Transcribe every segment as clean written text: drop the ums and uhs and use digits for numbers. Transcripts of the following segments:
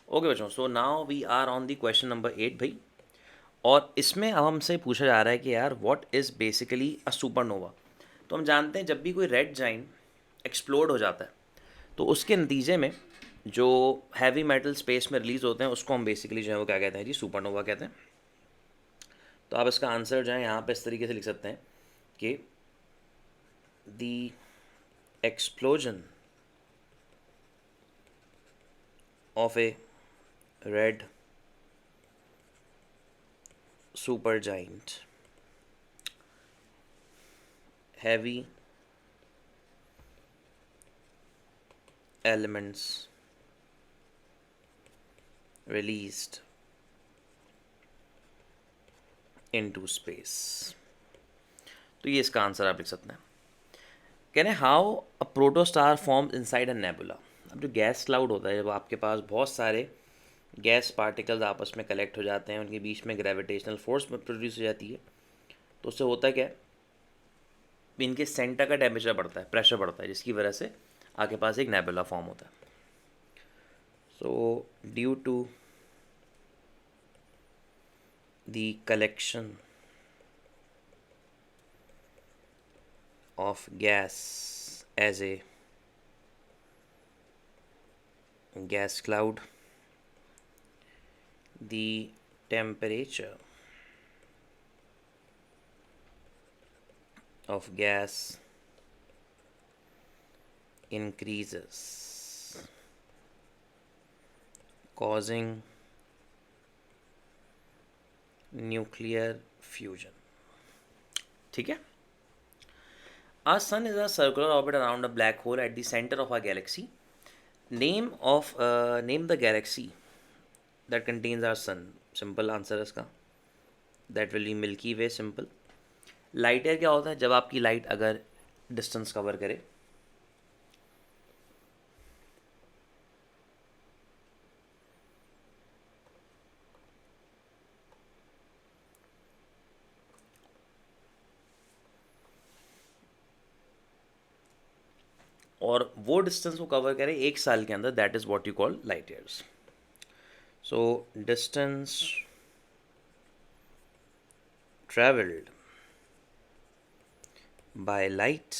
Okay बच्चों, so now we are on the question number 8 भाई। और इसमें अब हमसे पूछा जा रहा है कि यार what is basically a supernova. तो हम जानते हैं जब भी कोई रेड जाइंट एक्सप्लोड हो जाता है तो उसके नतीजे में जो हैवी मेटल स्पेस में रिलीज होते हैं उसको हम बेसिकली जो है वो क्या कहते हैं जी, सुपरनोवा कहते हैं। तो आप इसका आंसर जो है यहाँ पे इस तरीके से लिख सकते हैं कि the explosion of A red super giant heavy elements released into space। तो ये इसका आंसर आप लिख सकते हैं। कह रहे हैं how a protostar forms inside a nebula. अब जो गैस क्लाउड होता है, जब आपके पास बहुत सारे गैस पार्टिकल्स आपस में कलेक्ट हो जाते हैं, उनके बीच में ग्रेविटेशनल फोर्स प्रोड्यूस हो जाती है, तो उससे होता क्या है, इनके सेंटर का टेम्परेचर बढ़ता है, प्रेशर बढ़ता है, जिसकी वजह से आपके पास एक नेबुला फॉर्म होता है। So due to the collection of gas as a gas cloud, the temperature of gas increases, causing nuclear fusion। ठीक है। Our sun is a circular orbit around a black hole at the center of our galaxy. Name the galaxy that contains our sun। Simple answer है इसका, that will be Milky Way। Simple। Light year क्या होता है, जब आपकी light अगर distance cover करे, और वो डिस्टेंस को कवर करे एक साल के अंदर, that is what you call light years. So distance travelled by light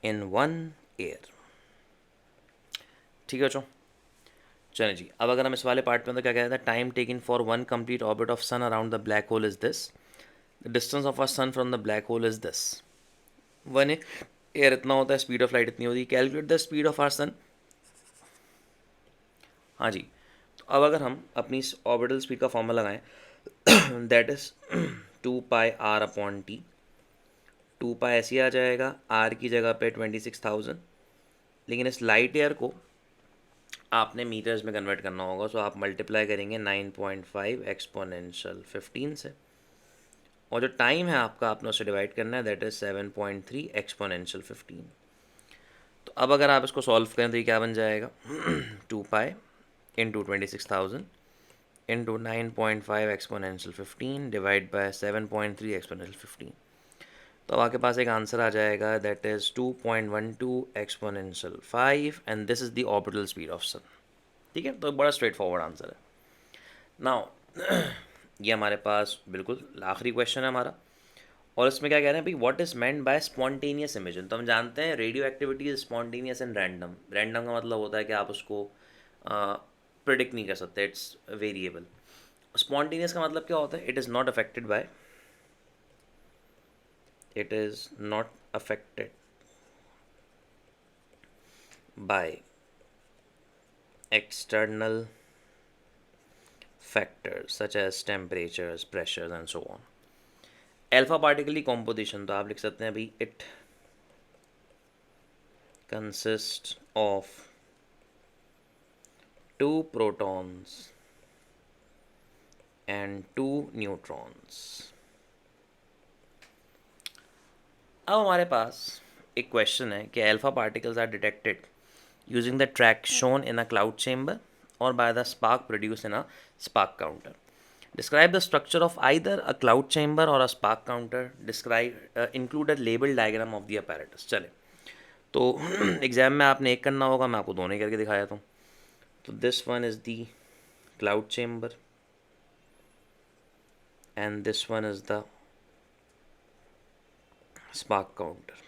in 1 year. ठीक है बच्चों, चलिए जी। अब अगर हम इस वाले पार्ट में तो क्या कहते हैं, time taken for one complete orbit of sun around the black hole is this, the distance of a sun from the black hole is this. 1 year इतना होता है, स्पीड ऑफ लाइट इतनी होती है। Calculate the speed of our sun. हाँ जी। तो अब अगर हम अपनी ऑर्बिटल स्पीड का फॉर्मूला लगाएं दैट इज 2πr/t। 2π ऐसे ही आ जाएगा, आर की जगह पे 26,000, लेकिन इस लाइट ईयर को आपने मीटर्स में कन्वर्ट करना होगा। सो आप मल्टीप्लाई करेंगे 9.5 एक्सपोनेंशियल 15 से, और जो टाइम है आपका आपने उससे डिवाइड करना है, दैट इज 7.3 एक्सपोनेंशियल 15। तो अब अगर आप इसको सॉल्व करें तो ये क्या बन जाएगा 2π into 26,000 into 9.5 exponential 15 divide by 7.3 exponential 15। तो अब आपके पास एक आंसर आ जाएगा, that is 2.12 exponential 5, and this is the orbital speed of sun. ठीक है, तो बड़ा स्ट्रेट फॉरवर्ड आंसर है। नाउ ये हमारे पास बिल्कुल आखिरी क्वेश्चन है हमारा, और इसमें क्या कह रहे हैं भाई, what is meant by spontaneous emission. तो हम जानते हैं radio activity is spontaneous and random. Random का मतलब होता है कि आप उसको प्रिडिक्ट नहीं कर सकते, इट्स वेरिएबल। स्पॉन्टेनियस का मतलब क्या होता है, it is not affected by, it is not affected by external factors such as temperatures, pressures and so on। Alpha particle की कॉम्पोजिशन तो आप लिख सकते हैं भाई, it consist of 2 protons and 2 neutrons. अब हमारे पास एक क्वेश्चन है कि alpha particles are detected using the track shown in a cloud chamber or by the spark produce in a spark counter. Describe the structure of either a cloud chamber or a spark counter. Describe include a label diagram of the apparatus. चले, तो exam में आपने एक करना होगा, मैं आपको दोनों ही करके दिखाया था। तो this one is the cloud chamber and this one is the spark counter.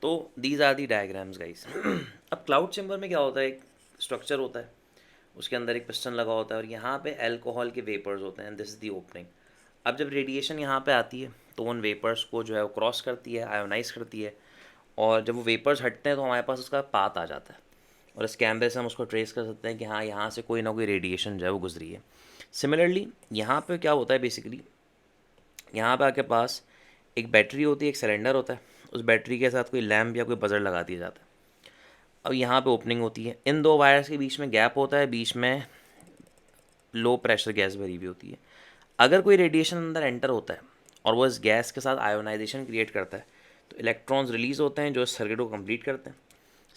तो these are the diagrams guys. अब क्लाउड चैम्बर में क्या होता है, एक स्ट्रक्चर होता है, उसके अंदर एक पिस्टन लगा होता है और यहाँ पे अल्कोहल के वेपर्स होते हैं, दिस इज़ दी ओपनिंग। अब जब रेडिएशन यहाँ पे आती है तो उन वेपर्स को जो है वो क्रॉस करती है, आयोनाइज करती है, और जब वो वेपर्स हटते हैं तो हमारे पास उसका पाथ आ जाता है, और इस कैमरे से हम उसको ट्रेस कर सकते हैं कि हाँ यहाँ से कोई ना कोई रेडिएशन जो है वो गुजरी है। सिमिलरली यहाँ पे क्या होता है, बेसिकली यहाँ पे आपके पास एक बैटरी होती है, एक सिलेंडर होता है, उस बैटरी के साथ कोई लैम्प या कोई बजर लगा दिया जाता है। अब यहाँ पे ओपनिंग होती है, इन दो वायर्स के बीच में गैप होता है, बीच में लो प्रेशर गैस भरी हुई होती है। अगर कोई रेडिएशन अंदर एंटर होता है और वो इस गैस के साथ आयोनाइजेशन क्रिएट करता है तो इलेक्ट्रॉन्स रिलीज़ होते हैं जो इस सर्किट को कंप्लीट करते हैं,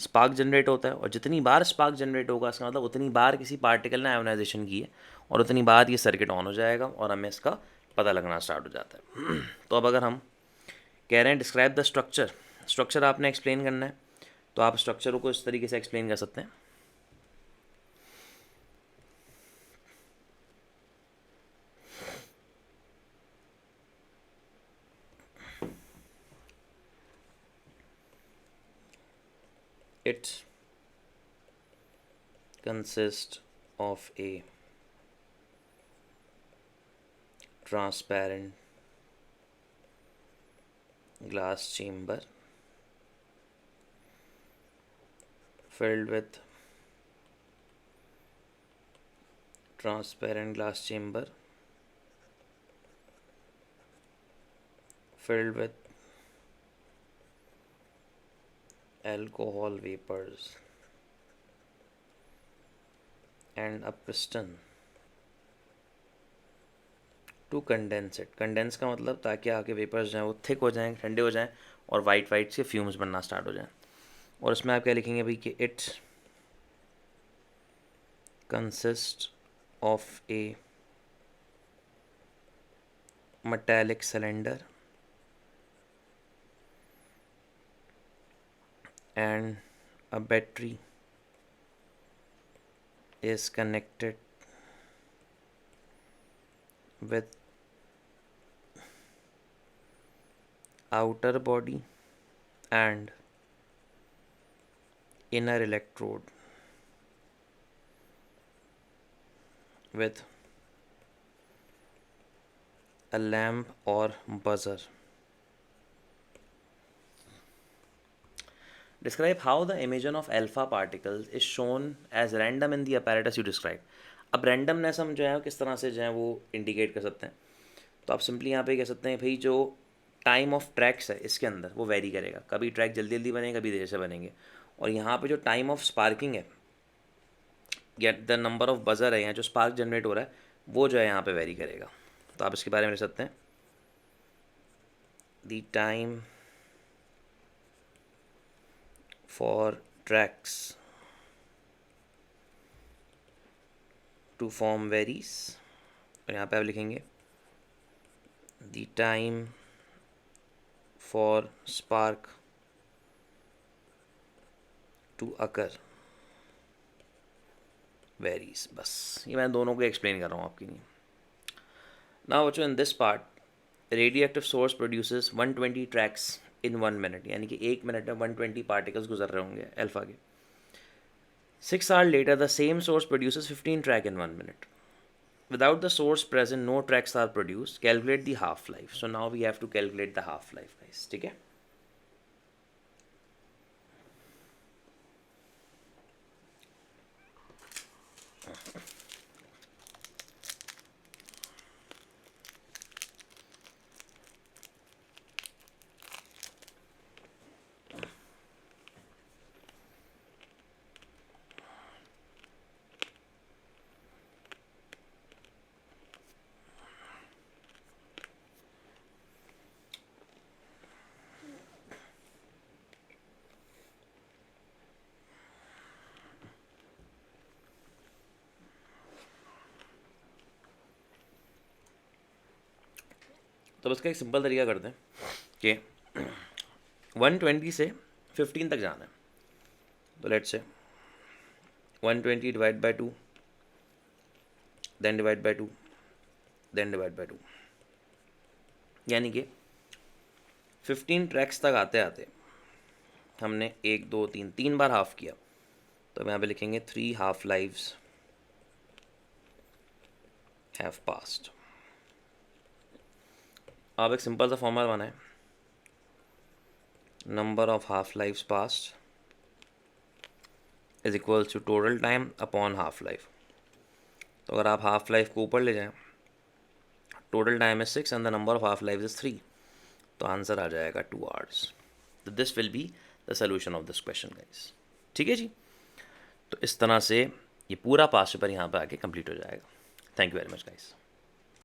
स्पार्क जनरेट होता है, और जितनी बार स्पार्क जनरेट होगा इसका मतलब उतनी बार किसी पार्टिकल ने आयोनाइजेशन की है और उतनी बार ये सर्किट ऑन हो जाएगा और हमें इसका पता लगना स्टार्ट हो जाता है। तो अब अगर हम कह रहे हैं डिस्क्राइब द स्ट्रक्चर, स्ट्रक्चर आपने एक्सप्लेन करना है, तो आप स्ट्रक्चर को इस तरीके से एक्सप्लेन कर सकते हैं। It consists of a transparent glass chamber filled with transparent glass chamber filled with alcohol vapors and a piston to condense it. Condense का मतलब ताकि आगे वेपर्स जो हैं वो थिक हो जाएं, ठंडे हो जाएं और वाइट वाइट से फ्यूम्स बनना स्टार्ट हो जाएं। और इसमें आप क्या लिखेंगे भाई कि it consist of A metallic cylinder and a battery is connected with outer body and inner electrode with a lamp or buzzer. Describe how the emission of alpha particles is shown as random in the apparatus you describe. अब randomness हम जो है किस तरह से जो है वो इंडिकेट कर सकते हैं, तो आप सिंपली यहाँ पे कह सकते हैं भाई जो टाइम ऑफ ट्रैक्स है इसके अंदर वो वेरी करेगा, कभी ट्रैक जल्दी जल्दी बनेंगे, कभी देर से बनेंगे, और यहाँ पे जो टाइम ऑफ स्पार्किंग है या द नंबर ऑफ बजर है या जो स्पार्क जनरेट हो रहा है वो जो है यहाँ पे वेरी करेगा। तो आप इसके बारे में लिख सकते हैं the time for tracks to form varies, और यहाँ पे आप लिखेंगे the time for spark to occur varies. बस ये मैं दोनों को एक्सप्लेन कर रहा हूँ आपके लिए। नाउ बच्चों, in this part radioactive source produces 120 tracks in 1 minute, यानी कि 1 मिनट में 120 पार्टिकल्स गुजर रहे होंगे अल्फा के। 6 hours later the same source produces 15 track in 1 minute. Without the source present, no tracks are produced. Calculate the half life. So now we have to calculate the half life, guys. ठीक है? तो इसका एक simple तरीका करते हैं कि 120 से 15 तक जाना है। तो let's say 120 divide by 2, then divide by 2, then divide by 2, यानी कि 15 ट्रैक्स तक आते आते हमने 1 2 3 बार हाफ किया। तो हम यहाँ पे लिखेंगे 3 हाफ लाइव्स हैव पास्ड। आप एक सिंपल सा फॉर्मूला बनाएं, number of half lives passed is equals to total time upon half life. तो अगर आप हाफ लाइफ को ऊपर ले जाएं, total time is 6 and the number of half life is 3, तो आंसर आ जाएगा 2 hours। तो this will be the solution of this question guys. ठीक है जी। तो इस तरह से ये पूरा पास्ट पेपर यहाँ पे आके कंप्लीट हो जाएगा। Thank you very much guys.